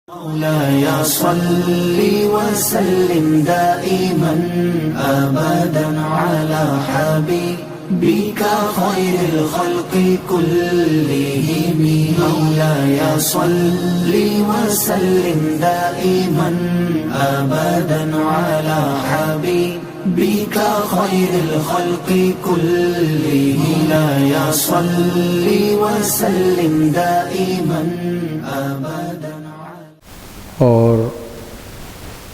مولاي صل وسلم دائما أبدا على حبيبك خير الخلق كلهم. مولاي صل وسلم دائما أبدا على حبيبك خير الخلق كلهم. مولاي صل وسلم دائما أبدا. اور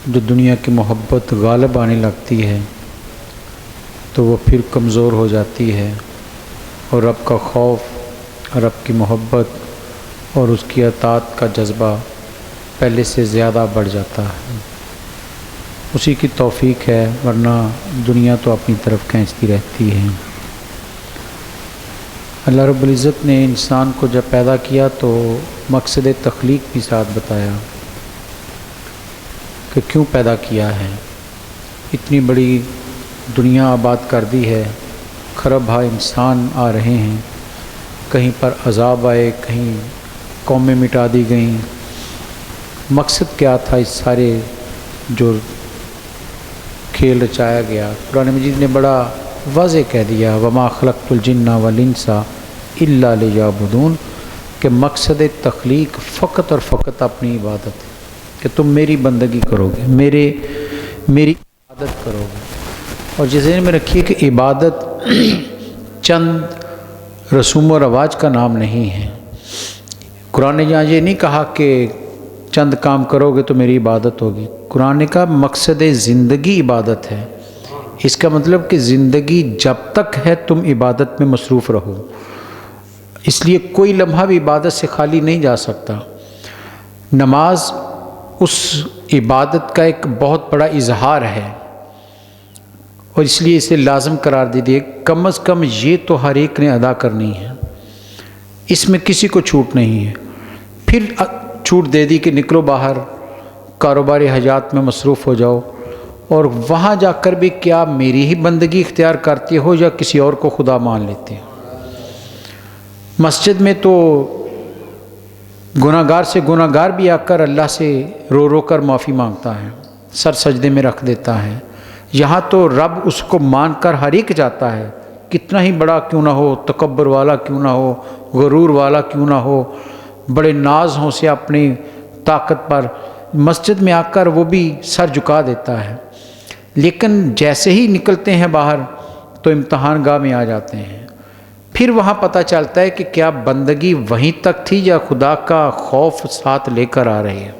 جو دنیا کی محبت غالب آنے لگتی ہے تو وہ پھر کمزور ہو جاتی ہے، اور رب کا خوف، رب کی محبت اور اس کی اطاعت کا جذبہ پہلے سے زیادہ بڑھ جاتا ہے. اسی کی توفیق ہے، ورنہ دنیا تو اپنی طرف کھینچتی رہتی ہے. اللہ رب العزت نے انسان کو جب پیدا کیا تو مقصد تخلیق بھی ساتھ بتایا کہ کیوں پیدا کیا ہے. اتنی بڑی دنیا آباد کر دی ہے، خرب ہا انسان آ رہے ہیں، کہیں پر عذاب آئے، کہیں قومیں مٹا دی گئیں. مقصد کیا تھا اس سارے جو کھیل رچایا گیا؟ قرآن مجید نے بڑا واضح کہہ دیا، وما خلقت الجن والانس الا لیعبدون، کہ مقصد تخلیق فقط اور فقط اپنی عبادت ہے، کہ تم میری بندگی کرو گے، میری عبادت کرو گے. اور جس ذہن میں رکھیے کہ عبادت چند رسوم و رواج کا نام نہیں ہے. قرآن نے یہاں یہ نہیں کہا کہ چند کام کرو گے تو میری عبادت ہوگی. قرآن نے کہا مقصد زندگی عبادت ہے. اس کا مطلب کہ زندگی جب تک ہے تم عبادت میں مصروف رہو، اس لیے کوئی لمحہ بھی عبادت سے خالی نہیں جا سکتا. نماز اس عبادت کا ایک بہت بڑا اظہار ہے، اور اس لیے اسے لازم قرار دے دیے. کم از کم یہ تو ہر ایک نے ادا کرنی ہے، اس میں کسی کو چھوٹ نہیں ہے. پھر چھوٹ دے دی کہ نکلو باہر، کاروباری حاجات میں مصروف ہو جاؤ، اور وہاں جا کر بھی کیا میری ہی بندگی اختیار کرتے ہو یا کسی اور کو خدا مان لیتے ہو. مسجد میں تو گناہ گار سے گناہ گار بھی آ کر اللہ سے رو رو کر معافی مانگتا ہے، سر سجدے میں رکھ دیتا ہے. یہاں تو رب اس کو مان کر ہر ایک جاتا ہے، کتنا ہی بڑا کیوں نہ ہو، تکبر والا کیوں نہ ہو، غرور والا کیوں نہ ہو، بڑے ناز ہوں سے اپنی طاقت پر، مسجد میں آ کر وہ بھی سر جھکا دیتا ہے. لیکن جیسے ہی نکلتے ہیں باہر تو امتحان گاہ میں آ جاتے ہیں. پھر وہاں پتہ چلتا ہے کہ کیا بندگی وہیں تک تھی یا خدا کا خوف ساتھ لے کر آ رہے ہیں.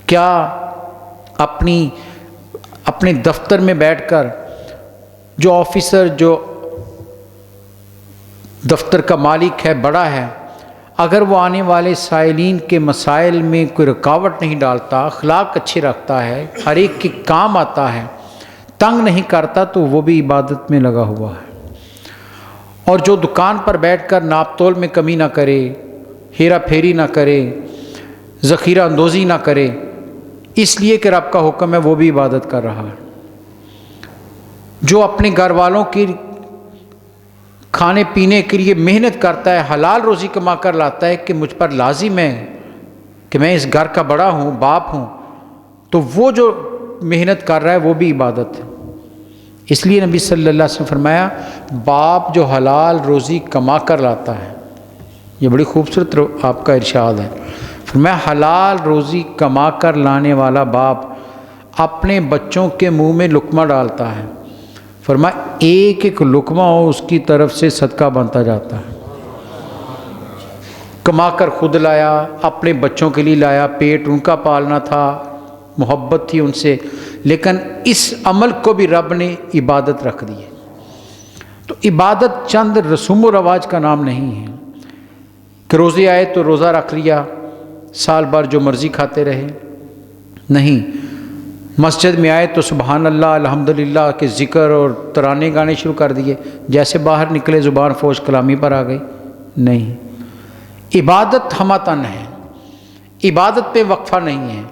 کیا اپنے دفتر میں بیٹھ کر جو آفیسر، جو دفتر کا مالک ہے، بڑا ہے، اگر وہ آنے والے سائلین کے مسائل میں کوئی رکاوٹ نہیں ڈالتا، اخلاق اچھے رکھتا ہے، ہر ایک کے کام آتا ہے، تنگ نہیں کرتا، تو وہ بھی عبادت میں لگا ہوا ہے. اور جو دکان پر بیٹھ کر ناپ تول میں کمی نہ کرے، ہیرا پھیری نہ کرے، ذخیرہ اندوزی نہ کرے، اس لیے کہ رب کا حکم ہے، وہ بھی عبادت کر رہا ہے. جو اپنے گھر والوں کی کھانے پینے کے لیے محنت کرتا ہے، حلال روزی کما کر لاتا ہے کہ مجھ پر لازم ہے کہ میں اس گھر کا بڑا ہوں، باپ ہوں، تو وہ جو محنت کر رہا ہے وہ بھی عبادت ہے. اس لیے نبی صلی اللہ علیہ وسلم فرمایا، باپ جو حلال روزی کما کر لاتا ہے، یہ بڑی خوبصورت آپ کا ارشاد ہے. فرمایا حلال روزی کما کر لانے والا باپ اپنے بچوں کے منہ میں لقمہ ڈالتا ہے. فرمایا ایک ایک لقمہ ہو اس کی طرف سے صدقہ بنتا جاتا ہے. کما کر خود لایا، اپنے بچوں کے لیے لایا، پیٹ ان کا پالنا تھا، محبت تھی ان سے، لیکن اس عمل کو بھی رب نے عبادت رکھ دی ہے. تو عبادت چند رسوم و رواج کا نام نہیں ہے کہ روزے آئے تو روزہ رکھ لیا، سال بھر جو مرضی کھاتے رہے. نہیں، مسجد میں آئے تو سبحان اللہ الحمدللہ کے ذکر اور ترانے گانے شروع کر دیے، جیسے باہر نکلے زبان فوش کلامی پر آ گئی. نہیں، عبادت ہمہ تن ہے، عبادت پہ وقفہ نہیں ہے،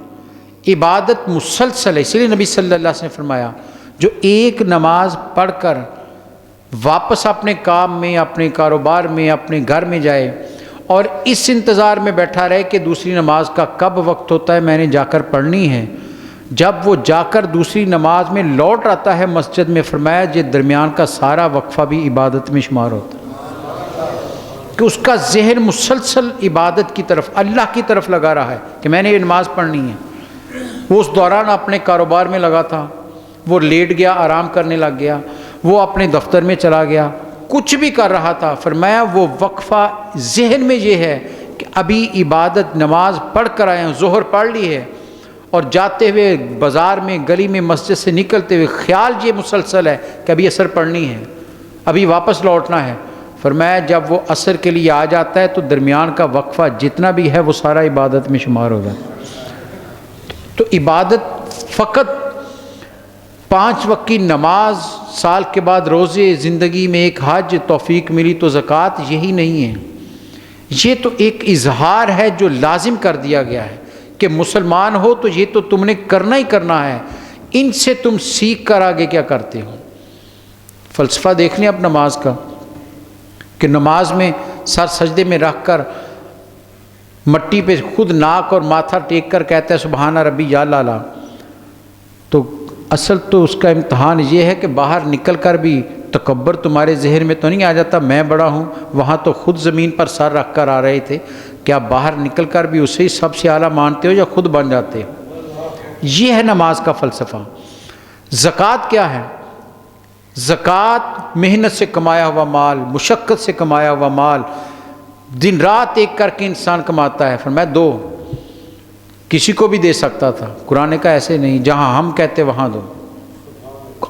عبادت مسلسل ہے. اس لیے نبی صلی اللہ علیہ وسلم نے فرمایا، جو ایک نماز پڑھ کر واپس اپنے کام میں، اپنے کاروبار میں، اپنے گھر میں جائے اور اس انتظار میں بیٹھا رہے کہ دوسری نماز کا کب وقت ہوتا ہے، میں نے جا کر پڑھنی ہے۔ جب وہ جا کر دوسری نماز میں لوٹ آتا ہے مسجد میں، فرمایا یہ درمیان کا سارا وقفہ بھی عبادت میں شمار ہوتا ہے، کہ اس کا ذہن مسلسل عبادت کی طرف، اللہ کی طرف لگا رہا ہے کہ میں نے یہ نماز پڑھنی ہے۔ وہ اس دوران اپنے کاروبار میں لگا تھا، وہ لیٹ گیا، آرام کرنے لگ گیا، وہ اپنے دفتر میں چلا گیا، کچھ بھی کر رہا تھا، فرمایا وہ وقفہ ذہن میں یہ ہے کہ ابھی عبادت نماز پڑھ کر آئے ہیں، ظہر پڑھ لی ہے، اور جاتے ہوئے بازار میں، گلی میں، مسجد سے نکلتے ہوئے خیال یہ مسلسل ہے کہ ابھی عصر پڑھنی ہے، ابھی واپس لوٹنا ہے۔ فرمایا جب وہ عصر کے لیے آ جاتا ہے تو درمیان کا وقفہ جتنا بھی ہے وہ سارا عبادت میں شمار ہو جاتا ہے۔ تو عبادت فقط 5 وقت کی نماز، سال کے بعد روزے، زندگی میں ایک حج، توفیق ملی تو زکوٰۃ، یہی نہیں ہے۔ یہ تو ایک اظہار ہے جو لازم کر دیا گیا ہے کہ مسلمان ہو تو یہ تو تم نے کرنا ہی کرنا ہے، ان سے تم سیکھ کر آگے کیا کرتے ہو۔ فلسفہ دیکھ لیں اب نماز کا، کہ نماز میں سر سجدے میں رکھ کر مٹی پہ خود ناک اور ماتھا ٹیک کر کہتا ہے سبحان ربی یا لالا، تو اصل تو اس کا امتحان یہ ہے کہ باہر نکل کر بھی تکبر تمہارے ذہن میں تو نہیں آ جاتا میں بڑا ہوں، وہاں تو خود زمین پر سر رکھ کر آ رہے تھے، کیا باہر نکل کر بھی اسے ہی سب سے اعلیٰ مانتے ہو یا خود بن جاتے ہو؟ یہ ہے نماز کا فلسفہ۔ زکوٰۃ کیا ہے؟ زکوٰۃ محنت سے کمایا ہوا مال، مشقت سے کمایا ہوا مال، دن رات ایک کر کے انسان کماتا ہے۔ فرمایا دو، کسی کو بھی دے سکتا تھا، قرآن کا ایسے نہیں، جہاں ہم کہتے وہاں دو۔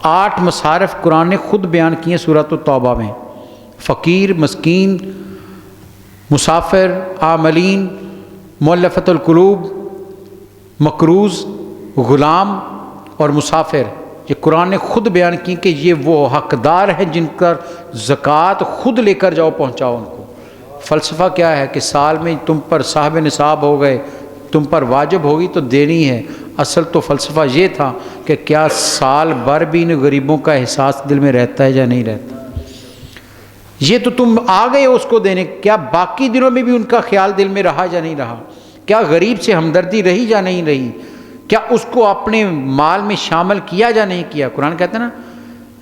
8 مصارف قرآن نے خود بیان کیے سورۃ التوبہ میں، فقیر، مسکین، مسافر، عاملین، مؤلفۃ القلوب، مقروض، غلام اور مسافر، یہ قرآن نے خود بیان کی کہ یہ وہ حقدار ہیں جن کا زکوٰۃ خود لے کر جاؤ، پہنچاؤ ان کو۔ فلسفہ کیا ہے کہ سال میں تم پر صاحب نصاب ہو گئے، تم پر واجب ہوگی تو دینی ہے۔ اصل تو فلسفہ یہ تھا کہ کیا سال بھر بھی ان غریبوں کا احساس دل میں رہتا ہے یا نہیں رہتا؟ یہ تو تم آ گئے ہو اس کو دینے، کیا باقی دنوں میں بھی ان کا خیال دل میں رہا یا نہیں رہا؟ کیا غریب سے ہمدردی رہی یا نہیں رہی؟ کیا اس کو اپنے مال میں شامل کیا یا نہیں کیا؟ قرآن کہتا ہے نا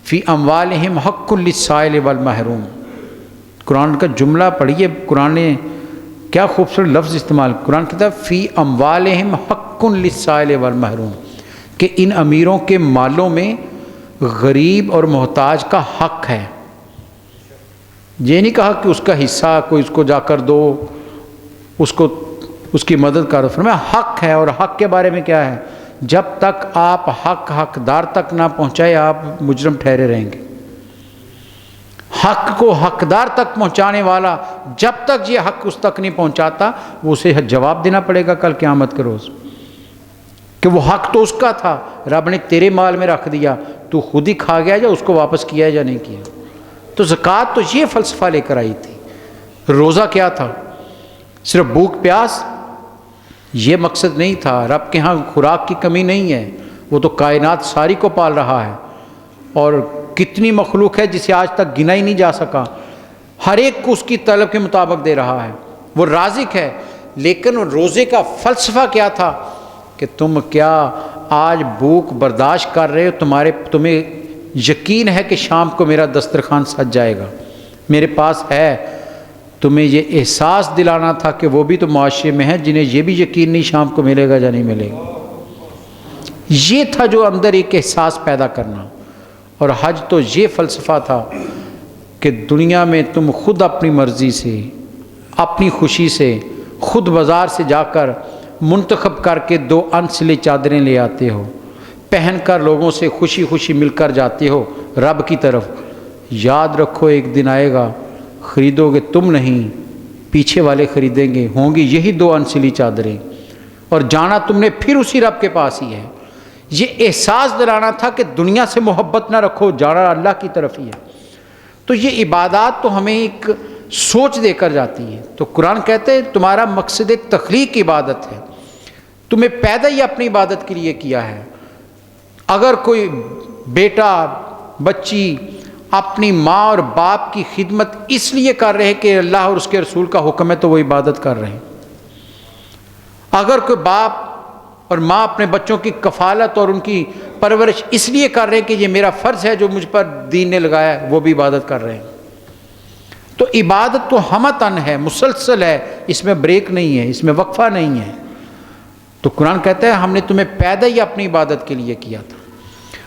فی اموالہم حق للسائل والمحروم۔ قرآن کا جملہ پڑھیے، قرآن نے کیا خوبصورت لفظ استعمال، قرآن کہتا ہے فی اموالہم حق للسائل والمحروم، کہ ان امیروں کے مالوں میں غریب اور محتاج کا حق ہے۔ یہ نہیں کہا کہ اس کا حصہ کوئی اس کو جا کر دو، اس کو اس کی مدد کرو، فرمایا حق ہے۔ اور حق کے بارے میں کیا ہے؟ جب تک آپ حقدار تک نہ پہنچائے آپ مجرم ٹھہرے رہیں گے۔ حق کو حقدار تک پہنچانے والا جب تک یہ حق اس تک نہیں پہنچاتا، وہ اسے جواب دینا پڑے گا کل قیامت کے روز، کہ وہ حق تو اس کا تھا، رب نے تیرے مال میں رکھ دیا، تو خود ہی کھا گیا یا اس کو واپس کیا یا نہیں کیا۔ تو زکوٰۃ تو یہ فلسفہ لے کر آئی تھی۔ روزہ کیا تھا؟ صرف بھوک پیاس، یہ مقصد نہیں تھا۔ رب کے ہاں خوراک کی کمی نہیں ہے، وہ تو کائنات ساری کو پال رہا ہے، اور کتنی مخلوق ہے جسے آج تک گنا ہی نہیں جا سکا، ہر ایک کو اس کی طلب کے مطابق دے رہا ہے، وہ رازق ہے۔ لیکن روزے کا فلسفہ کیا تھا کہ تم کیا آج بھوک برداشت کر رہے ہو، تمہیں یقین ہے کہ شام کو میرا دسترخوان سج جائے گا، میرے پاس ہے۔ تمہیں یہ احساس دلانا تھا کہ وہ بھی تو معاشرے میں ہیں جنہیں یہ بھی یقین نہیں شام کو ملے گا یا نہیں ملے گا۔ یہ تھا جو اندر ایک احساس پیدا کرنا۔ اور حج تو یہ فلسفہ تھا کہ دنیا میں تم خود اپنی مرضی سے، اپنی خوشی سے، خود بازار سے جا کر منتخب کر کے 2 انسلی چادریں لے آتے ہو، پہن کر لوگوں سے خوشی خوشی مل کر جاتے ہو رب کی طرف۔ یاد رکھو ایک دن آئے گا، خریدو گے تم نہیں، پیچھے والے خریدیں گے، ہوں گی یہی 2 انسلی چادریں، اور جانا تم نے پھر اسی رب کے پاس ہی ہے۔ یہ احساس دلانا تھا کہ دنیا سے محبت نہ رکھو، جانا اللہ کی طرف ہی ہے۔ تو یہ عبادات تو ہمیں ایک سوچ دے کر جاتی ہے۔ تو قرآن کہتے ہیں تمہارا مقصد تخلیق عبادت ہے، تمہیں پیدا ہی اپنی عبادت کے لیے کیا ہے۔ اگر کوئی بیٹا، بچی اپنی ماں اور باپ کی خدمت اس لیے کر رہے کہ اللہ اور اس کے رسول کا حکم ہے تو وہ عبادت کر رہے ہیں۔ اگر کوئی باپ اور ماں اپنے بچوں کی کفالت اور ان کی پرورش اس لیے کر رہے ہیں کہ یہ میرا فرض ہے جو مجھ پر دین نے لگایا ہے، وہ بھی عبادت کر رہے ہیں۔ تو عبادت تو ہمتن ہے، مسلسل ہے، اس میں بریک نہیں ہے، اس میں وقفہ نہیں ہے۔ تو قرآن کہتا ہے ہم نے تمہیں پیدا ہی اپنی عبادت کے لیے کیا تھا،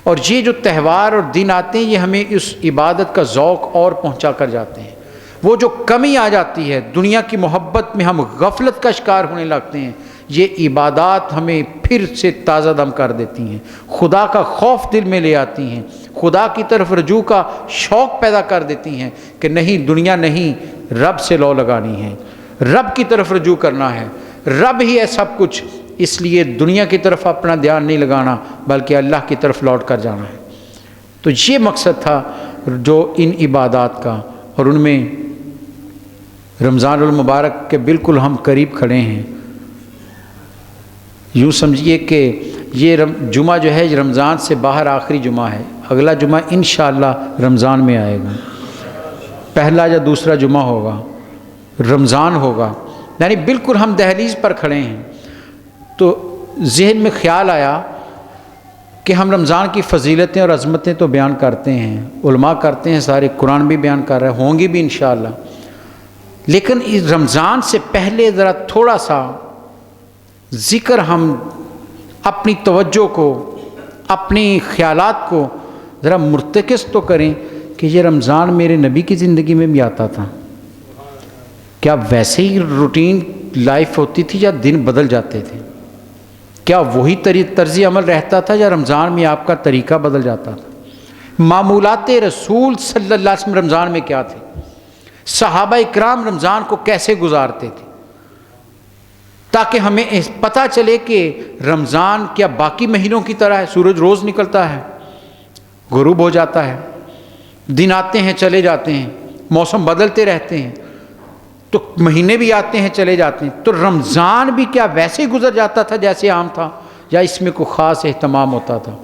اور یہ جو تہوار اور دن آتے ہیں یہ ہمیں اس عبادت کا ذوق اور پہنچا کر جاتے ہیں۔ وہ جو کمی آ جاتی ہے، دنیا کی محبت میں ہم غفلت کا شکار ہونے لگتے ہیں، یہ عبادات ہمیں پھر سے تازہ دم کر دیتی ہیں، خدا کا خوف دل میں لے آتی ہیں، خدا کی طرف رجوع کا شوق پیدا کر دیتی ہیں کہ نہیں، دنیا نہیں، رب سے لو لگانی ہے، رب کی طرف رجوع کرنا ہے، رب ہی ہے سب کچھ، اس لیے دنیا کی طرف اپنا دھیان نہیں لگانا بلکہ اللہ کی طرف لوٹ کر جانا ہے۔ تو یہ مقصد تھا جو ان عبادات کا، اور ان میں رمضان المبارک کے بالکل ہم قریب کھڑے ہیں۔ یوں سمجھیے کہ یہ جمعہ جو ہے رمضان سے باہر آخری جمعہ ہے، اگلا جمعہ انشاءاللہ رمضان میں آئے گا، پہلا یا دوسرا جمعہ ہوگا، رمضان ہوگا، یعنی بالکل ہم دہلیز پر کھڑے ہیں۔ تو ذہن میں خیال آیا کہ ہم رمضان کی فضیلتیں اور عظمتیں تو بیان کرتے ہیں، علماء کرتے ہیں، سارے قرآن بھی بیان کر رہے ہوں گی بھی انشاءاللہ، لیکن اس رمضان سے پہلے ذرا تھوڑا سا ذکر ہم اپنی توجہ کو، اپنی خیالات کو ذرا مرتکز تو کریں کہ یہ رمضان میرے نبی کی زندگی میں بھی آتا تھا، کیا ویسے ہی روٹین لائف ہوتی تھی یا دن بدل جاتے تھے؟ کیا وہی طرز عمل رہتا تھا یا رمضان میں آپ کا طریقہ بدل جاتا تھا؟ معمولات رسول صلی اللہ علیہ وسلم رمضان میں کیا تھے؟ صحابہ اکرام رمضان کو کیسے گزارتے تھے؟ تاکہ ہمیں پتہ چلے کہ رمضان کیا باقی مہینوں کی طرح ہے، سورج روز نکلتا ہے، غروب ہو جاتا ہے، دن آتے ہیں چلے جاتے ہیں، موسم بدلتے رہتے ہیں، تو مہینے بھی آتے ہیں چلے جاتے ہیں، تو رمضان بھی کیا ویسے ہی گزر جاتا تھا جیسے عام تھا، یا اس میں کوئی خاص اہتمام ہوتا تھا؟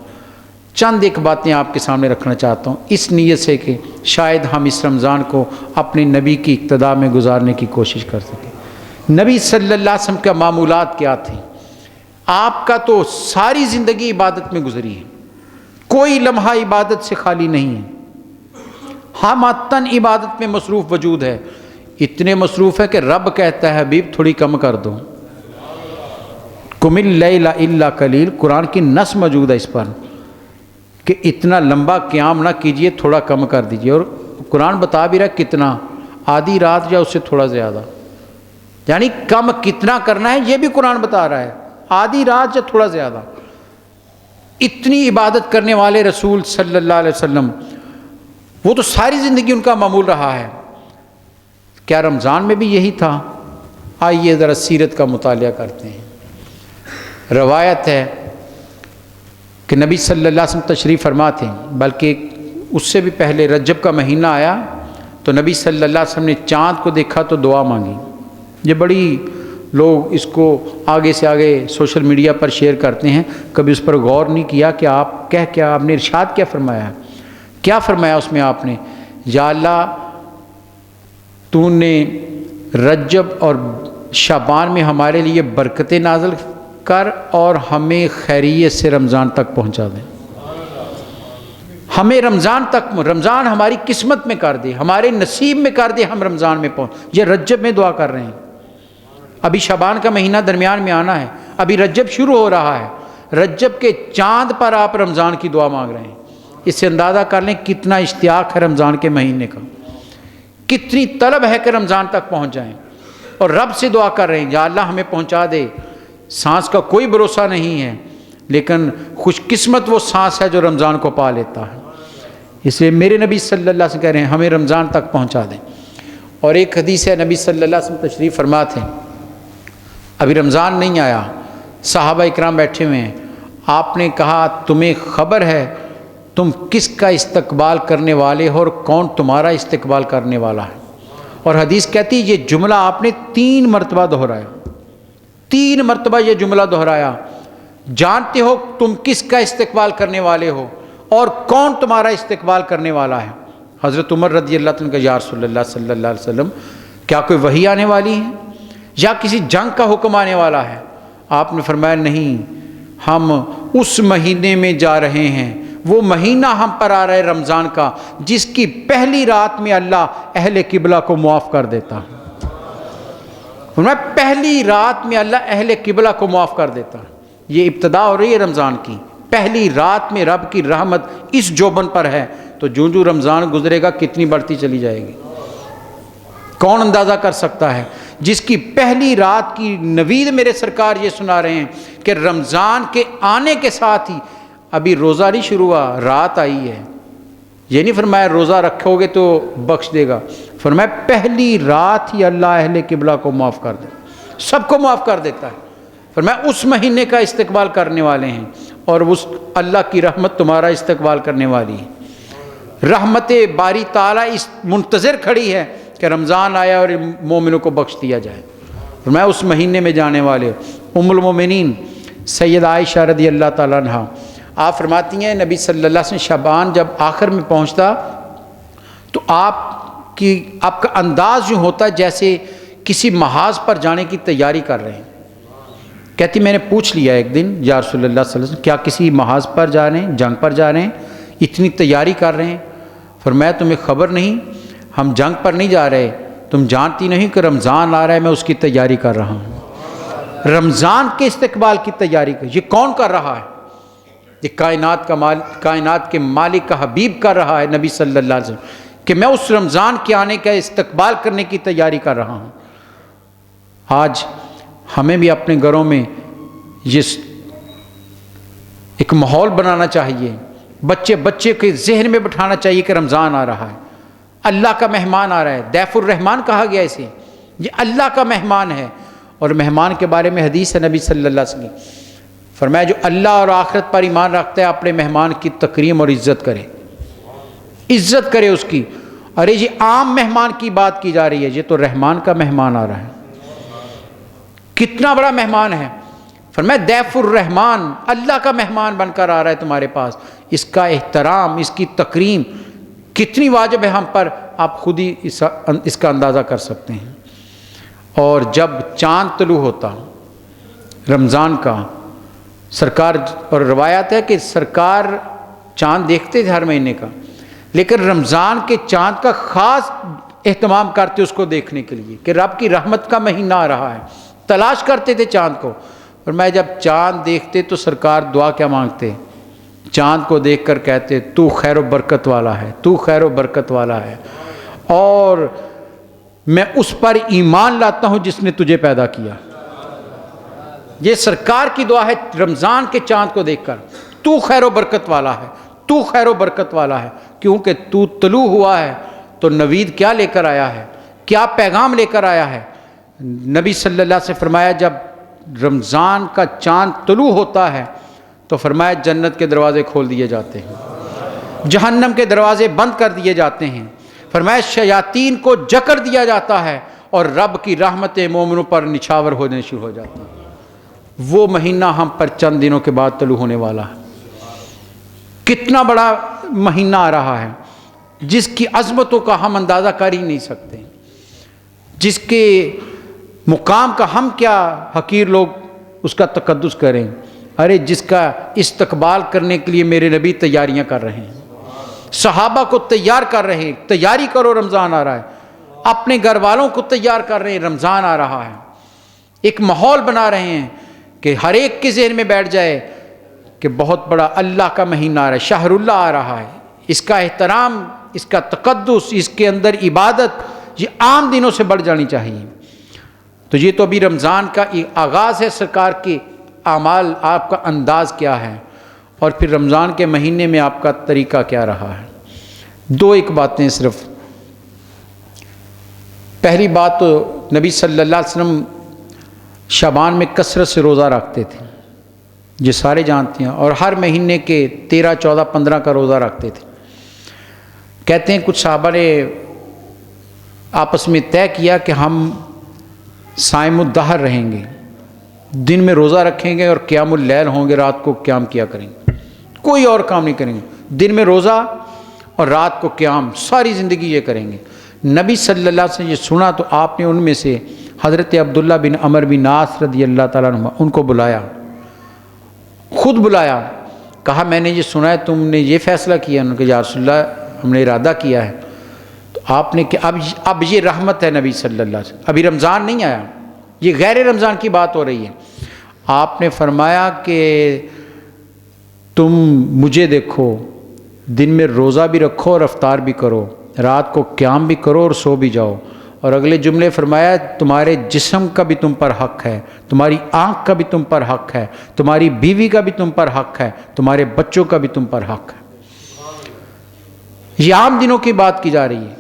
چند ایک باتیں آپ کے سامنے رکھنا چاہتا ہوں اس نیت سے کہ شاید ہم اس رمضان کو اپنے نبی کی اقتداء میں گزارنے کی کوشش کر سکیں۔ نبی صلی اللہ علیہ وسلم کے معمولات کیا تھے؟ آپ کا تو ساری زندگی عبادت میں گزری ہے، کوئی لمحہ عبادت سے خالی نہیں ہے، ہمتن عبادت میں مصروف وجود ہے، اتنے مصروف ہے کہ رب کہتا ہے حبیب تھوڑی کم کر دو، قم اللیل الا قلیل، قرآن کی نص موجود ہے اس پر کہ اتنا لمبا قیام نہ کیجئے، تھوڑا کم کر دیجئے، اور قرآن بتا بھی رہا ہے کتنا، آدھی رات یا اس سے تھوڑا زیادہ، یعنی کم کتنا کرنا ہے یہ بھی قرآن بتا رہا ہے، آدھی رات یا تھوڑا زیادہ۔ اتنی عبادت کرنے والے رسول صلی اللہ علیہ وسلم، وہ تو ساری زندگی ان کا معمول رہا ہے، کیا رمضان میں بھی یہی تھا؟ آئیے ذرا سیرت کا مطالعہ کرتے ہیں۔ روایت ہے کہ نبی صلی اللہ علیہ وسلم تشریف فرما تھے، بلکہ اس سے بھی پہلے رجب کا مہینہ آیا تو نبی صلی اللہ علیہ وسلم نے چاند کو دیکھا تو دعا مانگی۔ یہ بڑی لوگ اس کو آگے سے آگے سوشل میڈیا پر شیئر کرتے ہیں، کبھی اس پر غور نہیں کیا کہ آپ آپ نے ارشاد کیا فرمایا ہے؟ کیا فرمایا اس میں آپ نے؟ یا اللہ تو نے رجب اور شعبان میں ہمارے لیے برکتیں نازل کر اور ہمیں خیریت سے رمضان تک پہنچا دیں، ہمیں رمضان تک، رمضان ہماری قسمت میں کر دے، ہمارے نصیب میں کر دے، ہم رمضان میں پہنچ۔ یہ رجب میں دعا کر رہے ہیں، ابھی شعبان کا مہینہ درمیان میں آنا ہے، ابھی رجب شروع ہو رہا ہے، رجب کے چاند پر آپ رمضان کی دعا مانگ رہے ہیں۔ اس سے اندازہ کر لیں کتنا اشتیاق ہے رمضان کے مہینے کا، کتنی طلب ہے کہ رمضان تک پہنچ جائیں، اور رب سے دعا کر رہے ہیں یا اللہ ہمیں پہنچا دے۔ سانس کا کوئی بھروسہ نہیں ہے، لیکن خوش قسمت وہ سانس ہے جو رمضان کو پا لیتا ہے۔ اس لیے میرے نبی صلی اللہ علیہ وسلم کہہ رہے ہیں ہمیں رمضان تک پہنچا دیں۔ اور ایک حدیث ہے، نبی صلی اللہ علیہ وسلم تشریف فرما تھے، ابھی رمضان نہیں آیا، صحابہ اکرام بیٹھے ہوئے ہیں، آپ نے کہا تمہیں خبر ہے تم کس کا استقبال کرنے والے ہو اور کون تمہارا استقبال کرنے والا ہے؟ اور حدیث کہتی ہے یہ جملہ آپ نے 3 مرتبہ دہرایا، 3 مرتبہ یہ جملہ دہرایا، جانتے ہو تم کس کا استقبال کرنے والے ہو اور کون تمہارا استقبال کرنے والا ہے؟ حضرت عمر رضی اللہ عنہ کا یا رسول اللہ صلی اللہ علیہ وسلم کیا کوئی وحی آنے والی ہے یا کسی جنگ کا حکم آنے والا ہے؟ آپ نے فرمایا نہیں، ہم اس مہینے میں جا رہے ہیں، وہ مہینہ ہم پر آ رہا ہے رمضان کا، جس کی پہلی رات میں اللہ اہل قبلہ کو معاف کر دیتا ہے۔ فرمایا پہلی رات میں اللہ اہل قبلہ کو معاف کر دیتا ہے۔ یہ ابتدا ہو رہی ہے رمضان کی، پہلی رات میں رب کی رحمت اس جوبن پر ہے، تو جو جو رمضان گزرے گا کتنی بڑھتی چلی جائے گی، کون اندازہ کر سکتا ہے؟ جس کی پہلی رات کی نوید میرے سرکار یہ سنا رہے ہیں کہ رمضان کے آنے کے ساتھ ہی، ابھی روزہ نہیں شروع ہوا، رات آئی ہے۔ یہ نہیں فرمایا روزہ رکھو گے تو بخش دے گا، فرمایا پہلی رات ہی اللہ اہل قبلہ کو معاف کر دے، سب کو معاف کر دیتا ہے۔ فرمایا اس مہینے کا استقبال کرنے والے ہیں، اور اس اللہ کی رحمت تمہارا استقبال کرنے والی ہے۔ رحمت باری تعالیٰ اس منتظر کھڑی ہے کہ رمضان آیا اور مومنوں کو بخش دیا جائے۔ فرمایا اس مہینے میں جانے والے ام المومنین سید عائشہ رضی اللہ تعالیٰ عنہ، آپ فرماتی ہیں نبی صلی اللہ علیہ وسلم شعبان جب آخر میں پہنچتا تو آپ کا انداز یوں ہوتا جیسے کسی محاذ پر جانے کی تیاری کر رہے ہیں۔ کہتی میں نے پوچھ لیا ایک دن یا رسول اللہ صلی اللہ علیہ وسلم کیا کسی محاذ پر جا رہے ہیں، جنگ پر جا رہے ہیں، اتنی تیاری کر رہے ہیں؟ فرمایا تمہیں خبر نہیں، ہم جنگ پر نہیں جا رہے، تم جانتی نہیں کہ رمضان آ رہا ہے، میں اس کی تیاری کر رہا ہوں۔ رمضان کے استقبال کی تیاری کر، یہ کون کر رہا ہے؟ یہ کائنات کے مالک کا حبیب کر رہا ہے نبی صلی اللہ علیہ وسلم، کہ میں اس رمضان کے آنے کا استقبال کرنے کی تیاری کر رہا ہوں۔ آج ہمیں بھی اپنے گھروں میں یہ ایک ماحول بنانا چاہیے، بچے کے ذہن میں بٹھانا چاہیے کہ رمضان آ رہا ہے، اللہ کا مہمان آ رہا ہے، ضیف الرحمان کہا گیا اسے، یہ اللہ کا مہمان ہے۔ اور مہمان کے بارے میں حدیث ہے نبی صلی اللہ علیہ وسلم فرمایا جو اللہ اور آخرت پر ایمان رکھتا ہے اپنے مہمان کی تکریم اور عزت کرے اس کی۔ ارے یہ عام مہمان کی بات کی جا رہی ہے، یہ تو رحمان کا مہمان آ رہا ہے، کتنا بڑا مہمان ہے۔ فرمایا ضیف الرحمان، اللہ کا مہمان بن کر آ رہا ہے تمہارے پاس، اس کا احترام، اس کی تکریم کتنی واجب ہے ہم پر، آپ خود ہی اس کا اندازہ کر سکتے ہیں۔ اور جب چاند طلوع ہوتا رمضان کا، سرکار، اور روایت ہے کہ سرکار چاند دیکھتے تھے ہر مہینے کا، لیکن رمضان کے چاند کا خاص اہتمام کرتے اس کو دیکھنے کے لیے کہ رب کی رحمت کا مہینہ آ رہا ہے، تلاش کرتے تھے چاند کو۔ اور میں جب چاند دیکھتے تو سرکار دعا کیا مانگتے؟ چاند کو دیکھ کر کہتے تو خیر و برکت والا ہے، تو خیر و برکت والا ہے، اور میں اس پر ایمان لاتا ہوں جس نے تجھے پیدا کیا۔ یہ سرکار کی دعا ہے رمضان کے چاند کو دیکھ کر، تو خیر و برکت والا ہے، تو خیر و برکت والا ہے، کیونکہ تو طلوع ہوا ہے تو نوید کیا لے کر آیا ہے، کیا پیغام لے کر آیا ہے۔ نبی صلی اللہ علیہ وسلم سے فرمایا جب رمضان کا چاند طلوع ہوتا ہے تو فرمایا جنت کے دروازے کھول دیے جاتے ہیں، جہنم کے دروازے بند کر دیے جاتے ہیں، فرمایا شیاطین کو جکڑ دیا جاتا ہے، اور رب کی رحمتیں مومنوں پر نچھاور ہونے شروع ہو جاتی ہیں۔ وہ مہینہ ہم پر چند دنوں کے بعد طلوع ہونے والا ہے، کتنا بڑا مہینہ آ رہا ہے جس کی عظمتوں کا ہم اندازہ کر ہی نہیں سکتے، جس کے مقام کا ہم کیا حقیر لوگ اس کا تقدس کریں۔ ارے جس کا استقبال کرنے کے لیے میرے نبی تیاریاں کر رہے ہیں، صحابہ کو تیار کر رہے ہیں، تیاری کرو رمضان آ رہا ہے، اپنے گھر والوں کو تیار کر رہے ہیں رمضان آ رہا ہے، ایک ماحول بنا رہے ہیں کہ ہر ایک کے ذہن میں بیٹھ جائے کہ بہت بڑا اللہ کا مہینہ آ رہا ہے، شہر اللہ آ رہا ہے، اس کا احترام، اس کا تقدس، اس کے اندر عبادت یہ عام دنوں سے بڑھ جانی چاہیے۔ تو یہ تو ابھی رمضان کا آغاز ہے، سرکار کے اعمال، آپ کا انداز کیا ہے، اور پھر رمضان کے مہینے میں آپ کا طریقہ کیا رہا ہے۔ دو ایک باتیں صرف۔ پہلی بات تو نبی صلی اللہ علیہ وسلم شعبان میں کثرت سے روزہ رکھتے تھے، یہ سارے جانتے ہیں، اور ہر مہینے کے 13، 14، 15 کا روزہ رکھتے تھے۔ کہتے ہیں کچھ صحابہ نے آپس میں طے کیا کہ ہم صائم الدہر رہیں گے، دن میں روزہ رکھیں گے اور قیام اللیل ہوں گے، رات کو قیام کیا کریں گے، کوئی اور کام نہیں کریں گے، دن میں روزہ اور رات کو قیام، ساری زندگی یہ کریں گے۔ نبی صلی اللہ علیہ وسلم یہ سنا تو آپ نے ان میں سے حضرت عبداللہ بن عمر بن عاص رضی اللہ تعالیٰ عنہ ان کو بلایا، خود بلایا، کہا میں نے یہ سنا ہے تم نے یہ فیصلہ کیا؟ انہوں نے کہا یا رسول اللہ ہم نے ارادہ کیا ہے۔ تو آپ نے کہ اب یہ رحمت ہے نبی صلی اللہ علیہ وسلم، ابھی رمضان نہیں آیا، یہ غیر رمضان کی بات ہو رہی ہے۔ آپ نے فرمایا کہ تم مجھے دیکھو، دن میں روزہ بھی رکھو اور افطار بھی کرو، رات کو قیام بھی کرو اور سو بھی جاؤ، اور اگلے جملے فرمایا تمہارے جسم کا بھی تم پر حق ہے، تمہاری آنکھ کا بھی تم پر حق ہے، تمہاری بیوی کا بھی تم پر حق ہے، تمہارے بچوں کا بھی تم پر حق ہے۔ یہ عام دنوں کی بات کی جا رہی ہے،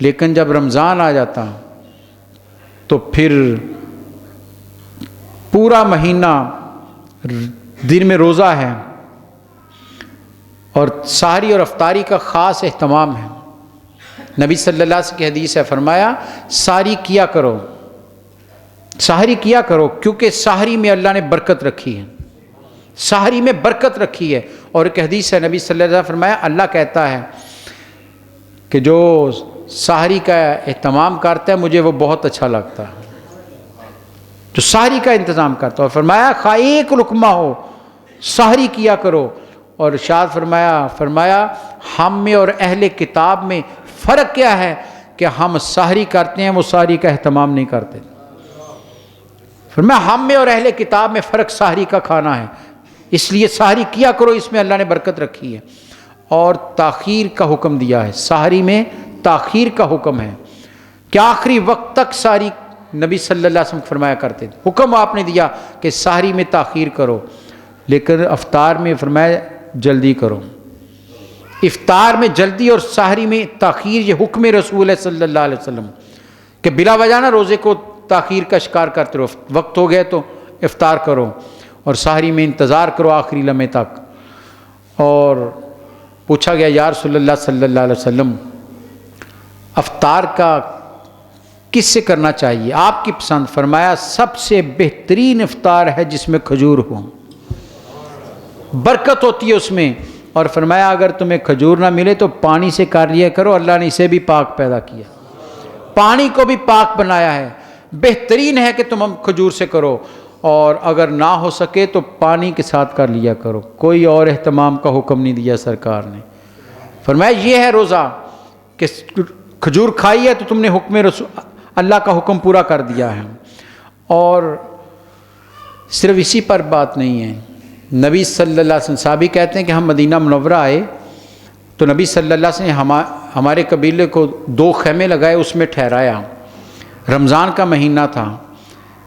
لیکن جب رمضان آ جاتا تو پھر پورا مہینہ دن میں روزہ ہے اور سحری اور افطاری کا خاص اہتمام ہے۔ نبی صلی اللہ علیہ وسلم کی حدیث ہے، فرمایا سحری کیا کرو، سحری کیا کرو، کیونکہ سحری میں اللہ نے برکت رکھی ہے، سحری میں برکت رکھی ہے۔ اور ایک حدیث ہے نبی صلی اللہ علیہ وسلم فرمایا اللہ کہتا ہے کہ جو سحری کا اہتمام کرتا ہے مجھے وہ بہت اچھا لگتا ہے، جو سحری کا انتظام کرتا ہے۔ اور فرمایا خواہ ایک لقمہ ہو سحری کیا کرو۔ اور ارشاد فرمایا ہم میں اور اہل کتاب میں فرق کیا ہے کہ ہم سحری کرتے ہیں، وہ سحری کا اہتمام نہیں کرتے۔ فرمایا ہم میں اور اہل کتاب میں فرق سحری کا کھانا ہے، اس لیے سحری کیا کرو، اس میں اللہ نے برکت رکھی ہے۔ اور تاخیر کا حکم دیا ہے، سحری میں تاخیر کا حکم ہے کہ آخری وقت تک سحری نبی صلی اللہ علیہ وسلم فرمایا کرتے تھے، حکم آپ نے دیا کہ سحری میں تاخیر کرو، لیکن افطار میں فرمایا جلدی کرو۔ افطار میں جلدی اور سحری میں تاخیر، یہ حکم رسول ہے صلی اللہ علیہ وسلم کہ بلا وجہ نہ روزے کو تاخیر کا شکار کرتے رہو، وقت ہو گیا تو افطار کرو اور سحری میں انتظار کرو آخری لمحے تک۔ اور پوچھا گیا یا رسول اللہ صلی اللہ علیہ وسلم افطار کا کس سے کرنا چاہیے، آپ کی پسند؟ فرمایا سب سے بہترین افطار ہے جس میں کھجور ہو، برکت ہوتی ہے اس میں۔ اور فرمایا اگر تمہیں کھجور نہ ملے تو پانی سے کر لیا کرو، اللہ نے اسے بھی پاک پیدا کیا، پانی کو بھی پاک بنایا ہے، بہترین ہے کہ تم ہم کھجور سے کرو، اور اگر نہ ہو سکے تو پانی کے ساتھ کر لیا کرو، کوئی اور اہتمام کا حکم نہیں دیا سرکار نے۔ فرمایا یہ ہے روزہ کہ کھجور کھائی ہے تو تم نے حکم رسول اللہ کا حکم پورا کر دیا ہے۔ اور صرف اسی پر بات نہیں ہے، نبی صلی اللہ علیہ وسلم صحابی کہتے ہیں کہ ہم مدینہ منورہ آئے تو نبی صلی اللہ علیہ وسلم ہمارے قبیلے کو 2 خیمے لگائے، اس میں ٹھہرایا، رمضان کا مہینہ تھا۔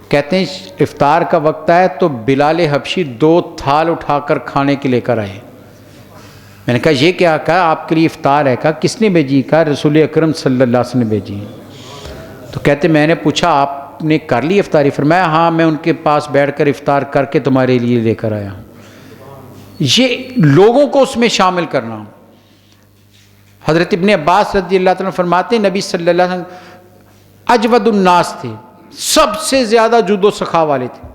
کہتے ہیں افطار کا وقت آیا تو بلال حبشی 2 تھال اٹھا کر کھانے کے لے کر آئے۔ میں نے کہا یہ کیا؟ کہا آپ کے لیے افطار ہے۔ کہا کس نے بھیجی؟ کہا رسول اکرم صلی اللہ علیہ وسلم نے بھیجی۔ تو کہتے میں نے پوچھا آپ نے کر لی افطاری؟ فرمایا ہاں میں ان کے پاس بیٹھ کر افطار کر کے تمہارے لیے لے کر آیا ہوں۔ یہ لوگوں کو اس میں شامل کرنا۔ حضرت ابن عباس رضی اللہ تعالیٰ فرماتے ہیں نبی صلی اللہ علیہ وسلم اجود الناس تھے، سب سے زیادہ جود و سخا والے تھے،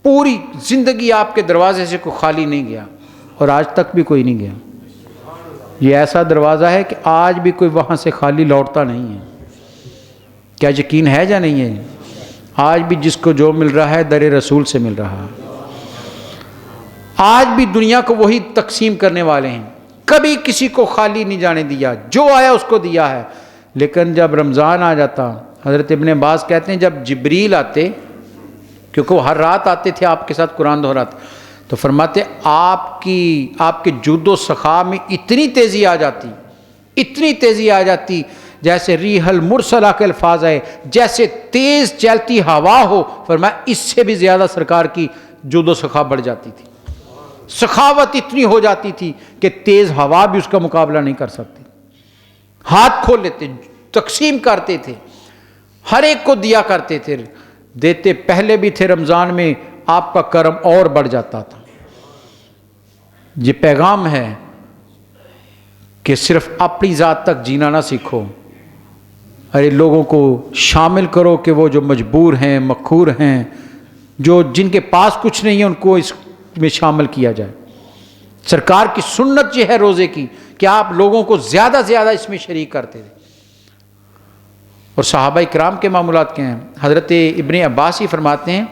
پوری زندگی آپ کے دروازے سے کوئی خالی نہیں گیا، اور آج تک بھی کوئی نہیں گیا۔ یہ ایسا دروازہ ہے کہ آج بھی کوئی وہاں سے خالی لوٹتا نہیں ہے۔ کیا یقین ہے یا نہیں ہے؟ آج بھی جس کو جو مل رہا ہے در رسول سے مل رہا ہے، آج بھی دنیا کو وہی تقسیم کرنے والے ہیں، کبھی کسی کو خالی نہیں جانے دیا، جو آیا اس کو دیا ہے۔ لیکن جب رمضان آ جاتا، حضرت ابن عباس کہتے ہیں جب جبریل آتے، کیونکہ وہ ہر رات آتے تھے آپ کے ساتھ قرآن دہراتے، تو فرماتے آپ کے جود و سخا میں اتنی تیزی آ جاتی، اتنی تیزی آ جاتی جیسے ریح المرسلہ کے الفاظ ہے، جیسے تیز چلتی ہوا ہو۔ فرمایا اس سے بھی زیادہ سرکار کی جود و سخا بڑھ جاتی تھی، سخاوت اتنی ہو جاتی تھی کہ تیز ہوا بھی اس کا مقابلہ نہیں کر سکتی۔ ہاتھ کھول لیتے، تقسیم کرتے تھے، ہر ایک کو دیا کرتے تھے، دیتے پہلے بھی تھے، رمضان میں آپ کا کرم اور بڑھ جاتا تھا۔ یہ پیغام ہے کہ صرف اپنی ذات تک جینا نہ سیکھو، ارے لوگوں کو شامل کرو کہ وہ جو مجبور ہیں، مقہور ہیں، جن کے پاس کچھ نہیں ہے، ان کو اس میں شامل کیا جائے۔ سرکار کی سنت یہ ہے روزے کی کہ آپ لوگوں کو زیادہ زیادہ اس میں شریک کرتے تھے. اور صحابہ کرام کے معمولات کیا ہیں؟ حضرت ابن عباس ہی فرماتے ہیں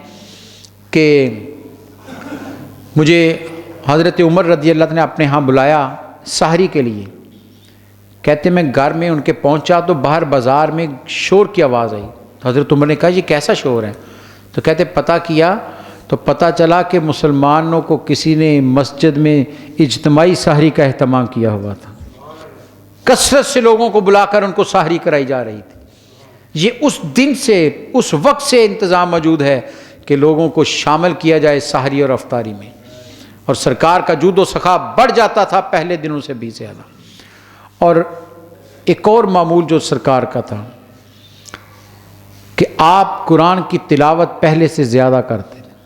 کہ مجھے حضرت عمر رضی اللہ عنہ نے اپنے ہاں بلایا سحری کے لیے. کہتے میں گھر میں ان کے پہنچا تو باہر بازار میں شور کی آواز آئی. حضرت عمر نے کہا یہ کیسا شور ہے؟ تو کہتے پتہ کیا تو پتہ چلا کہ مسلمانوں کو کسی نے مسجد میں اجتماعی سحری کا اہتمام کیا ہوا تھا. کثرت سے لوگوں کو بلا کر ان کو سحری کرائی جا رہی تھی. یہ اس دن سے اس وقت سے انتظام موجود ہے کہ لوگوں کو شامل کیا جائے سحری اور افطاری میں. اور سرکار کا جود و سخا بڑھ جاتا تھا پہلے دنوں سے بھی زیادہ. اور ایک اور معمول جو سرکار کا تھا کہ آپ قرآن کی تلاوت پہلے سے زیادہ کرتے تھے.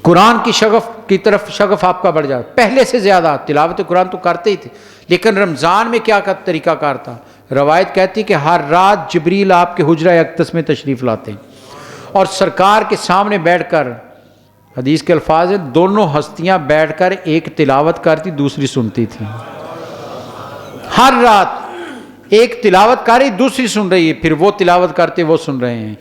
قرآن کی شغف کی طرف شغف آپ کا بڑھ جاتا. پہلے سے زیادہ تلاوت قرآن تو کرتے ہی تھے, لیکن رمضان میں کیا کا طریقہ کار تھا؟ روایت کہتی کہ ہر رات جبریل آپ کے حجرہ اقدس میں تشریف لاتے ہیں اور سرکار کے سامنے بیٹھ کر, حدیث کے الفاظ ہیں, دونوں ہستیاں بیٹھ کر ایک تلاوت کرتی دوسری سنتی تھی. ہر رات ایک تلاوت کر رہی دوسری سن رہی ہے, پھر وہ تلاوت کرتے وہ سن رہے ہیں.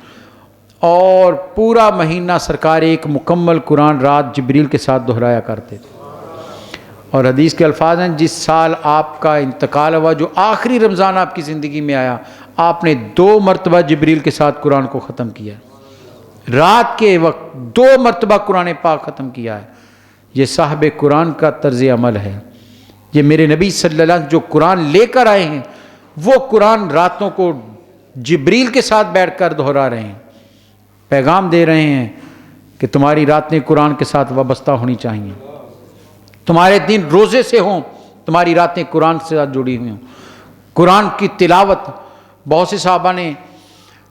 اور پورا مہینہ سرکار ایک مکمل قرآن رات جبریل کے ساتھ دہرایا کرتے تھے. اور حدیث کے الفاظ ہیں جس سال آپ کا انتقال ہوا, جو آخری رمضان آپ کی زندگی میں آیا, آپ نے 2 مرتبہ جبریل کے ساتھ قرآن کو ختم کیا. رات کے وقت 2 مرتبہ قرآن پاک ختم کیا ہے. یہ صاحب قرآن کا طرز عمل ہے. یہ میرے نبی صلی اللہ علیہ وسلم جو قرآن لے کر آئے ہیں وہ قرآن راتوں کو جبریل کے ساتھ بیٹھ کر دہرا رہے ہیں, پیغام دے رہے ہیں کہ تمہاری راتیں قرآن کے ساتھ وابستہ ہونی چاہیے, تمہارے دن روزے سے ہوں, تمہاری راتیں قرآن سے ساتھ جڑی ہوئی ہوں. قرآن کی تلاوت بہت سے صحابہ نے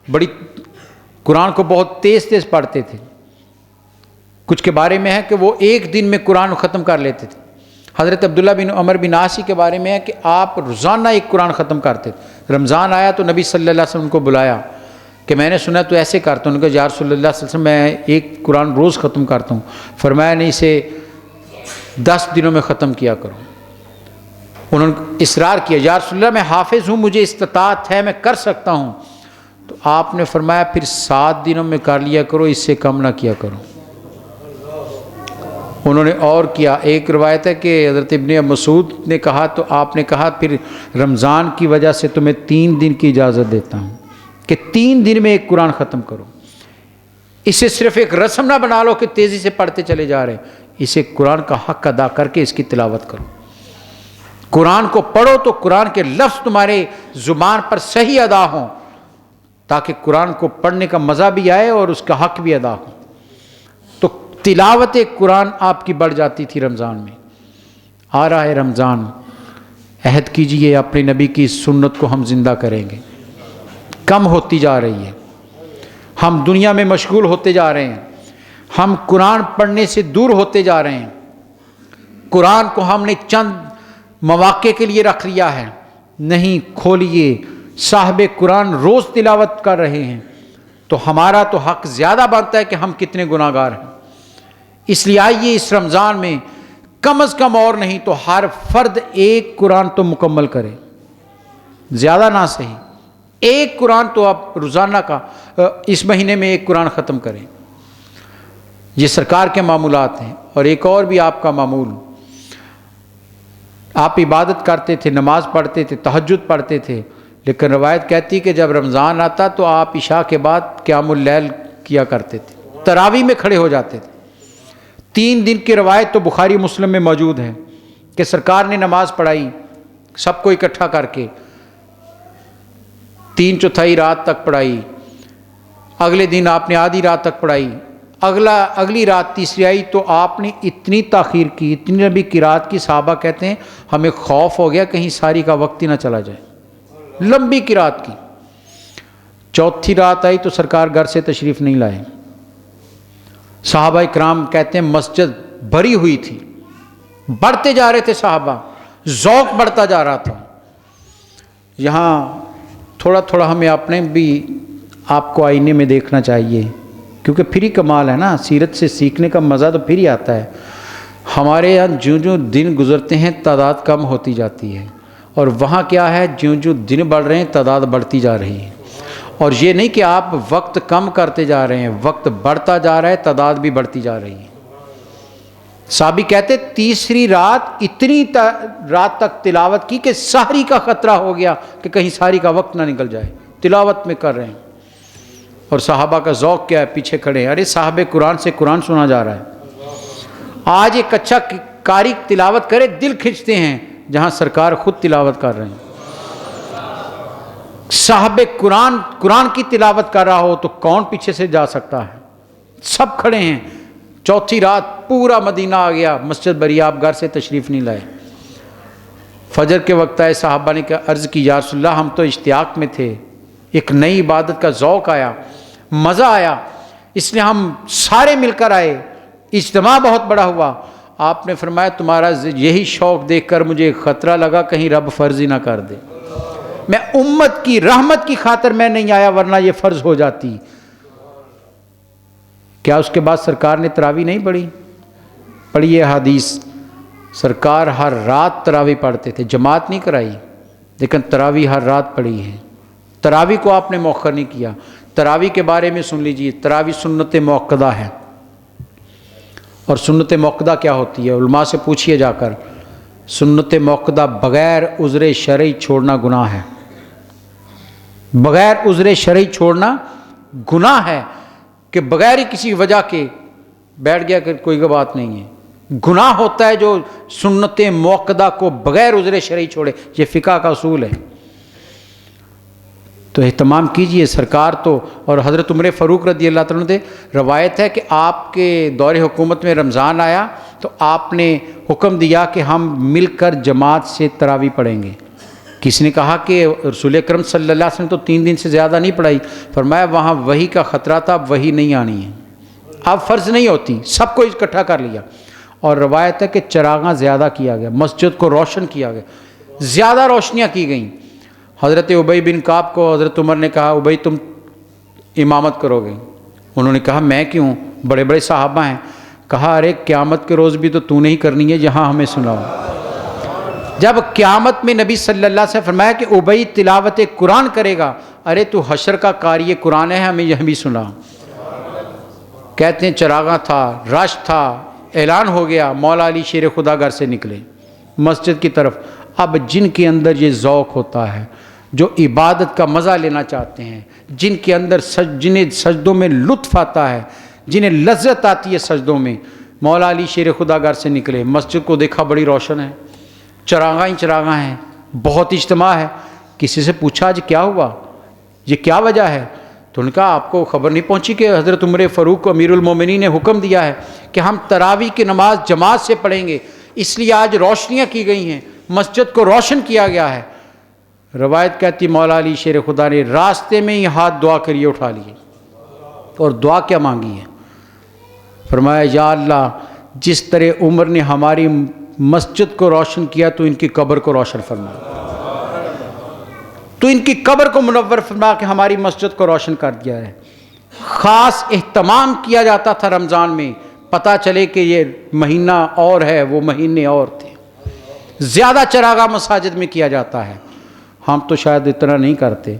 بڑی قرآن کو بہت تیز تیز پڑھتے تھے. کچھ کے بارے میں ہے کہ وہ ایک دن میں قرآن ختم کر لیتے تھے. حضرت عبداللہ بن عمر بن عاص کے بارے میں ہے کہ آپ روزانہ ایک قرآن ختم کرتے تھے. رمضان آیا تو نبی صلی اللہ علیہ وسلم کو بلایا کہ میں نے سنا تو ایسے کرتا ہوں. انہوں نے کہا یا رسول اللہ صلی اللہ علیہ وسلم میں ایک قرآن روز ختم کرتا ہوں. فرمایا نہیں, اسے 10 دنوں میں ختم کیا کرو. انہوں نے اصرار کیا یا رسول اللہ میں حافظ ہوں, مجھے استطاعت ہے, میں کر سکتا ہوں. تو آپ نے فرمایا پھر 7 دنوں میں کر لیا کرو, اس سے کم نہ کیا کرو. انہوں نے اور کیا. ایک روایت ہے کہ حضرت ابن مسعود نے کہا تو آپ نے کہا پھر رمضان کی وجہ سے تمہیں 3 دن کی اجازت دیتا ہوں کہ 3 دن میں ایک قرآن ختم کرو. اسے صرف ایک رسم نہ بنا لو کہ تیزی سے پڑھتے چلے جا رہے, اسے قرآن کا حق ادا کر کے اس کی تلاوت کرو. قرآن کو پڑھو تو قرآن کے لفظ تمہارے زبان پر صحیح ادا ہوں, تاکہ قرآن کو پڑھنے کا مزہ بھی آئے اور اس کا حق بھی ادا ہو. تو تلاوت قرآن آپ کی بڑھ جاتی تھی. رمضان میں آ رہا ہے رمضان, عہد کیجئے اپنے نبی کی سنت کو ہم زندہ کریں گے. کم ہوتی جا رہی ہے, ہم دنیا میں مشغول ہوتے جا رہے ہیں, ہم قرآن پڑھنے سے دور ہوتے جا رہے ہیں. قرآن کو ہم نے چند مواقع کے لیے رکھ لیا ہے. نہیں, کھولیے, صاحب قرآن روز تلاوت کر رہے ہیں تو ہمارا تو حق زیادہ بنتا ہے کہ ہم کتنے گناہ گار ہیں. اس لیے آئیے اس رمضان میں کم از کم اور نہیں تو ہر فرد ایک قرآن تو مکمل کرے, زیادہ نہ صحیح, ایک قرآن تو آپ روزانہ کا اس مہینے میں ایک قرآن ختم کریں. یہ سرکار کے معمولات ہیں. اور ایک اور بھی آپ کا معمول, آپ عبادت کرتے تھے, نماز پڑھتے تھے, تہجد پڑھتے تھے, لیکن روایت کہتی کہ جب رمضان آتا تو آپ عشاء کے بعد قیام اللیل کیا کرتے تھے, تراویح میں کھڑے ہو جاتے تھے. 3 دن کی روایت تو بخاری مسلم میں موجود ہے کہ سرکار نے نماز پڑھائی سب کو اکٹھا کر کے, 3/4 رات تک پڑھائی. اگلے دن آپ نے آدھی رات تک پڑھائی. اگلی رات تیسری آئی تو آپ نے اتنی تاخیر کی, اتنی لمبی قرات کی, صحابہ کہتے ہیں ہمیں خوف ہو گیا کہیں ساری کا وقت ہی نہ چلا جائے. لمبی قرات کی. 4تھی رات آئی تو سرکار گھر سے تشریف نہیں لائے. صحابہ اکرام کہتے ہیں مسجد بھری ہوئی تھی, بڑھتے جا رہے تھے صحابہ, ذوق بڑھتا جا رہا تھا. یہاں تھوڑا تھوڑا ہمیں اپنے بھی آپ کو آئینے میں دیکھنا چاہیے, کیونکہ پھر ہی کمال ہے نا, سیرت سے سیکھنے کا مزہ تو پھر ہی آتا ہے. ہمارے یہاں جوں جوں دن گزرتے ہیں تعداد کم ہوتی جاتی ہے، اور وہاں کیا ہے جوں جوں دن بڑھ رہے ہیں تعداد بڑھتی جا رہی ہے۔ اور یہ نہیں کہ آپ وقت کم کرتے جا رہے ہیں، وقت بڑھتا جا رہا ہے، تعداد بھی بڑھتی جا رہی ہے۔ صحابی کہتے تیسری رات اتنی رات تک تلاوت کی کہ سحری کا خطرہ ہو گیا کہ کہیں سحری کا وقت نہ نکل جائے، تلاوت میں کر رہے ہیں۔ اور صحابہ کا ذوق کیا ہے، پیچھے کھڑے ہیں، ارے صاحب قرآن سے قرآن سنا جا رہا ہے۔ آج ایک اچھا قاری تلاوت کرے دل کھنچتے ہیں، جہاں سرکار خود تلاوت کر رہے ہیں۔ صاحب قرآن کی تلاوت کر رہا ہو تو کون پیچھے سے جا سکتا ہے؟ سب کھڑے ہیں۔ چوتھی رات پورا مدینہ آ گیا مسجد بری، آپ گھر سے تشریف نہیں لائے۔ فجر کے وقت آئے، صحابہ نے عرض کی یا رسول اللہ ہم تو اشتیاق میں تھے، ایک نئی عبادت کا ذوق آیا، مزہ آیا، اس لیے ہم سارے مل کر آئے، اجتماع بہت بڑا ہوا۔ آپ نے فرمایا تمہارا یہی شوق دیکھ کر مجھے خطرہ لگا کہیں رب فرض ہی نہ کر دے۔ میں امت کی رحمت کی خاطر میں نہیں آیا، ورنہ یہ فرض ہو جاتی۔ کیا اس کے بعد سرکار نے تراویح نہیں پڑھی؟ پڑھیے حدیث، سرکار ہر رات تراویح پڑھتے تھے، جماعت نہیں کرائی لیکن تراویح ہر رات پڑھی ہے۔ تراویح کو آپ نے مؤخر نہیں کیا۔ تراویح کے بارے میں سن لیجیے، تراویح سنت موقدہ ہے۔ اور سنت موقدہ کیا ہوتی ہے؟ علماء سے پوچھئے جا کر، سنت موقدہ بغیر عذر شرعی چھوڑنا گناہ ہے۔ بغیر عذر شرعی چھوڑنا گناہ ہے، کہ بغیر ہی کسی وجہ کے بیٹھ گیا کہ کوئی بات نہیں ہے۔ گناہ ہوتا ہے جو سنت موقدہ کو بغیر عذر شرعی چھوڑے، یہ فقہ کا اصول ہے۔ تو اہتمام کیجئے، سرکار تو، اور حضرت عمر فاروق رضی اللہ تعالیٰ عنہ روایت ہے کہ آپ کے دور حکومت میں رمضان آیا تو آپ نے حکم دیا کہ ہم مل کر جماعت سے تراویح پڑھیں گے۔ کسی نے کہا کہ رسول اکرم صلی اللہ علیہ وسلم تو 3 دن سے زیادہ نہیں پڑھائی، فرمایا وہاں وحی کا خطرہ تھا، وحی نہیں آنی ہے، اب فرض نہیں ہوتی، سب کو اکٹھا کر لیا۔ اور روایت ہے کہ چراغاں زیادہ کیا گیا، مسجد کو روشن کیا گیا، زیادہ روشنیاں کی گئیں۔ حضرت ابی بن کعب کو حضرت عمر نے کہا ابی تم امامت کرو گے؟ انہوں نے کہا میں کیوں، بڑے بڑے صحابہ ہیں۔ کہا ارے قیامت کے روز بھی تو نے ہی کرنی ہے، یہاں ہمیں سناؤ۔ جب قیامت میں نبی صلی اللہ علیہ وسلم فرمایا کہ ابی تلاوت قرآن کرے گا، ارے تو حشر کا قاری قرآن ہے، ہمیں یہ بھی سنا۔ کہتے ہیں چراغاں تھا، رش تھا، اعلان ہو گیا، مولا علی شیر خدا گھر سے نکلے مسجد کی طرف۔ اب جن کے اندر یہ ذوق ہوتا ہے، جو عبادت کا مزہ لینا چاہتے ہیں، جن کے اندر جنہیں سجدوں میں لطف آتا ہے، جنہیں لذت آتی ہے سجدوں میں، مولا علی شیر خدا گھر سے نکلے، مسجد کو دیکھا بڑی روشن ہے، چراغاں ہی چراغاں ہیں، بہت اجتماع ہے۔ کسی سے پوچھا آج کیا ہوا، یہ کیا وجہ ہے؟ تو ان کا آپ کو خبر نہیں پہنچی کہ حضرت عمر فاروق امیر المومنین نے حکم دیا ہے کہ ہم تراویح کی نماز جماعت سے پڑھیں گے، اس لیے آج روشنیاں کی گئی ہیں، مسجد کو روشن کیا گیا ہے۔ روایت کہتی مولا علی شیر خدا نے راستے میں ہی ہاتھ دعا کریے اٹھا لیے، اور دعا کیا مانگی ہے؟ فرمایا یا اللہ جس طرح عمر نے ہماری مسجد کو روشن کیا تو ان کی قبر کو روشن فرما، تو ان کی قبر کو منور فرما کہ ہماری مسجد کو روشن کر دیا ہے۔ خاص اہتمام کیا جاتا تھا رمضان میں، پتہ چلے کہ یہ مہینہ اور ہے، وہ مہینے اور تھے، زیادہ چراغاں مساجد میں کیا جاتا ہے۔ ہم تو شاید اتنا نہیں کرتے،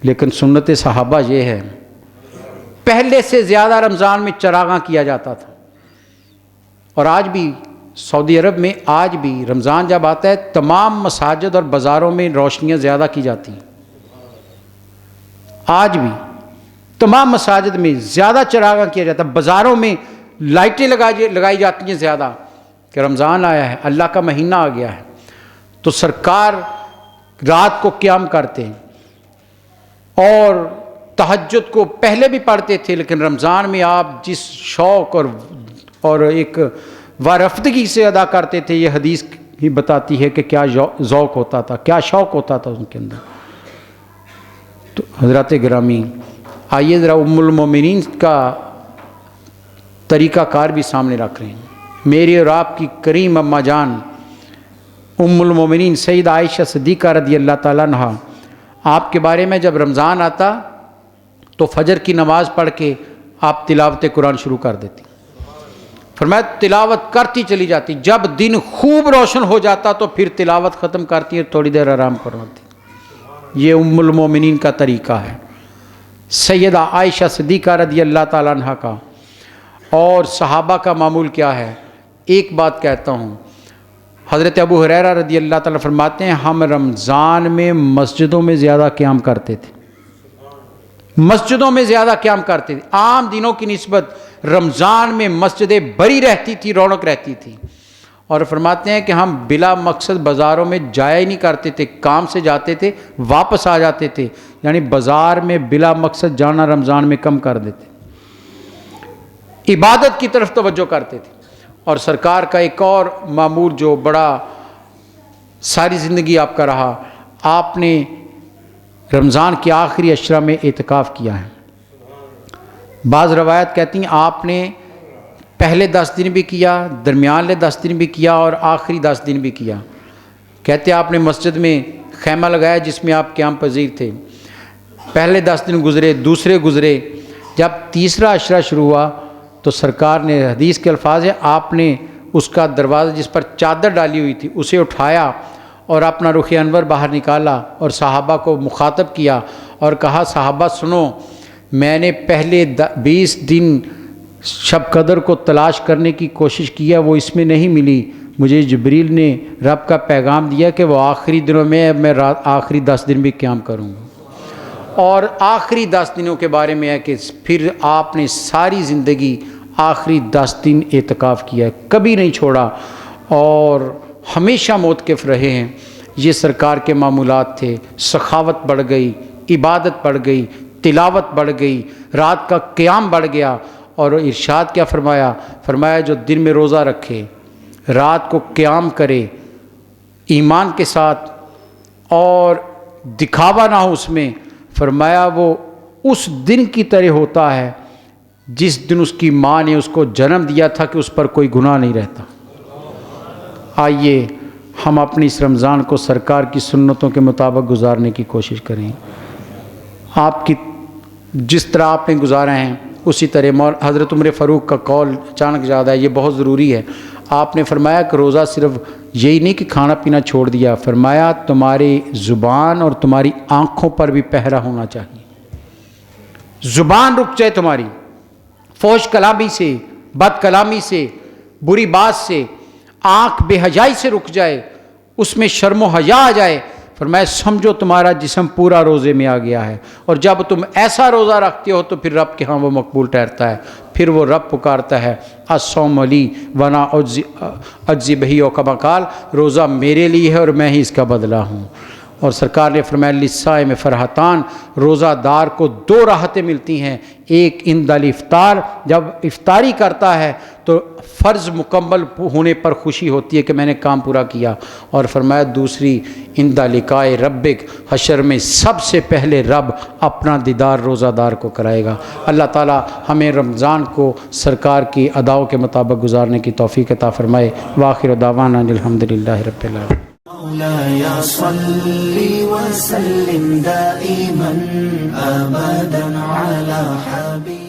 لیکن سنت صحابہ یہ ہے، پہلے سے زیادہ رمضان میں چراغاں کیا جاتا تھا۔ اور آج بھی سعودی عرب میں آج بھی رمضان جب آتا ہے تمام مساجد اور بازاروں میں روشنیاں زیادہ کی جاتی ہیں، آج بھی تمام مساجد میں زیادہ چراغاں کیا جاتا ہے، بازاروں میں لائٹیں لگائی جاتی ہیں زیادہ، کہ رمضان آیا ہے، اللہ کا مہینہ آ گیا ہے۔ تو سرکار رات کو قیام کرتے ہیں اور تہجد کو پہلے بھی پڑھتے تھے، لیکن رمضان میں آپ جس شوق اور ایک وارفتگی سے ادا کرتے تھے، یہ حدیث ہی بتاتی ہے کہ کیا ذوق ہوتا تھا، کیا شوق ہوتا تھا ان کے اندر۔ تو حضرات گرامی آئیے ذرا ام المومنین کا طریقہ کار بھی سامنے رکھ رہے ہیں۔ میری اور آپ کی کریم اماں جان ام المومنین سیدہ عائشہ صدیقہ رضی اللہ تعالیٰ عنہ، آپ کے بارے میں جب رمضان آتا تو فجر کی نماز پڑھ کے آپ تلاوت قرآن شروع کر دیتی، فرمایا تلاوت کرتی چلی جاتی، جب دن خوب روشن ہو جاتا تو پھر تلاوت ختم کرتی ہے، تھوڑی دیر آرام کرواتی۔ یہ ام المومنین کا طریقہ ہے، سیدہ عائشہ صدیقہ رضی اللہ تعالیٰ عنہ کا۔ اور صحابہ کا معمول کیا ہے؟ ایک بات کہتا ہوں، حضرت ابو ہریرہ رضی اللہ تعالیٰ فرماتے ہیں ہم رمضان میں مسجدوں میں زیادہ قیام کرتے تھے، مسجدوں میں زیادہ قیام کرتے تھے۔ عام دنوں کی نسبت رمضان میں مسجدیں بھری رہتی تھی، رونق رہتی تھی۔ اور فرماتے ہیں کہ ہم بلا مقصد بازاروں میں جایا ہی نہیں کرتے تھے، کام سے جاتے تھے واپس آ جاتے تھے، یعنی بازار میں بلا مقصد جانا رمضان میں کم کر دیتے، عبادت کی طرف توجہ کرتے تھے۔ اور سرکار کا ایک اور معمول جو بڑا ساری زندگی آپ کا رہا، آپ نے رمضان کے آخری اشرا میں اعتکاف کیا ہے۔ بعض روایت کہتی ہیں آپ نے پہلے 10 دن بھی کیا، درمیانے 10 دن بھی کیا اور آخری 10 دن بھی کیا۔ کہتے ہیں آپ نے مسجد میں خیمہ لگایا جس میں آپ قیام پذیر تھے۔ پہلے 10 دن گزرے، دوسرے گزرے، جب تیسرا اشرا شروع ہوا تو سرکار نے، حدیث کے الفاظ ہے، آپ نے اس کا دروازہ جس پر چادر ڈالی ہوئی تھی اسے اٹھایا اور اپنا رخ انور باہر نکالا اور صحابہ کو مخاطب کیا اور کہا صحابہ سنو، میں نے پہلے 20 دن شب قدر کو تلاش کرنے کی کوشش کیا، وہ اس میں نہیں ملی، مجھے جبریل نے رب کا پیغام دیا کہ وہ آخری دنوں میں اب میں آخری 10 دن بھی قیام کروں گا۔ اور آخری 10 دنوں کے بارے میں ہے کہ پھر آپ نے ساری زندگی آخری 10 دن اعتکاف کیا، کبھی نہیں چھوڑا اور ہمیشہ موتقف رہے ہیں۔ یہ سرکار کے معمولات تھے۔ سخاوت بڑھ گئی، عبادت بڑھ گئی، تلاوت بڑھ گئی، رات کا قیام بڑھ گیا۔ اور ارشاد کیا فرمایا؟ فرمایا جو دن میں روزہ رکھے، رات کو قیام کرے ایمان کے ساتھ اور دکھاوا نہ ہو اس میں، فرمایا وہ اس دن کی طرح ہوتا ہے جس دن اس کی ماں نے اس کو جنم دیا تھا کہ اس پر کوئی گناہ نہیں رہتا۔ آئیے ہم اپنی اس رمضان کو سرکار کی سنتوں کے مطابق گزارنے کی کوشش کریں۔ آپ کی جس طرح آپ نے گزارے ہیں اسی طرح حضرت عمر فاروق کا قول اچانک یاد ہے، یہ بہت ضروری ہے۔ آپ نے فرمایا کہ روزہ صرف یہی نہیں کہ کھانا پینا چھوڑ دیا، فرمایا تمہاری زبان اور تمہاری آنکھوں پر بھی پہرا ہونا چاہیے۔ زبان رک جائے تمہاری، فحش کلامی سے، بد کلامی سے، بری بات سے، آنکھ بے حیائی سے رک جائے، اس میں شرم و حیا آ جائے، فرمایا سمجھو تمہارا جسم پورا روزے میں آ گیا ہے۔ اور جب تم ایسا روزہ رکھتے ہو تو پھر رب کے ہاں وہ مقبول ٹھہرتا ہے۔ پھر وہ رب پکارتا ہے الصوم لی ونا اجزی بہی و کما قال، روزہ میرے لیے ہے اور میں ہی اس کا بدلہ ہوں۔ اور سرکار نے فرمایا للصائم فرحتان، روزہ دار کو 2 راحتیں ملتی ہیں، ایک عند الافطار، جب افطاری کرتا ہے تو فرض مکمل ہونے پر خوشی ہوتی ہے کہ میں نے کام پورا کیا، اور فرمایا دوسری عند لقاء ربک، حشر میں سب سے پہلے رب اپنا دیدار روزہ دار کو کرائے گا۔ اللہ تعالی ہمیں رمضان کو سرکار کی اداؤں کے مطابق گزارنے کی توفیق عطا فرمائے۔ وآخر دعوانا الحمدللہ رب العالمین۔ مولاي صل وسلم دائما أبدا على حبيبك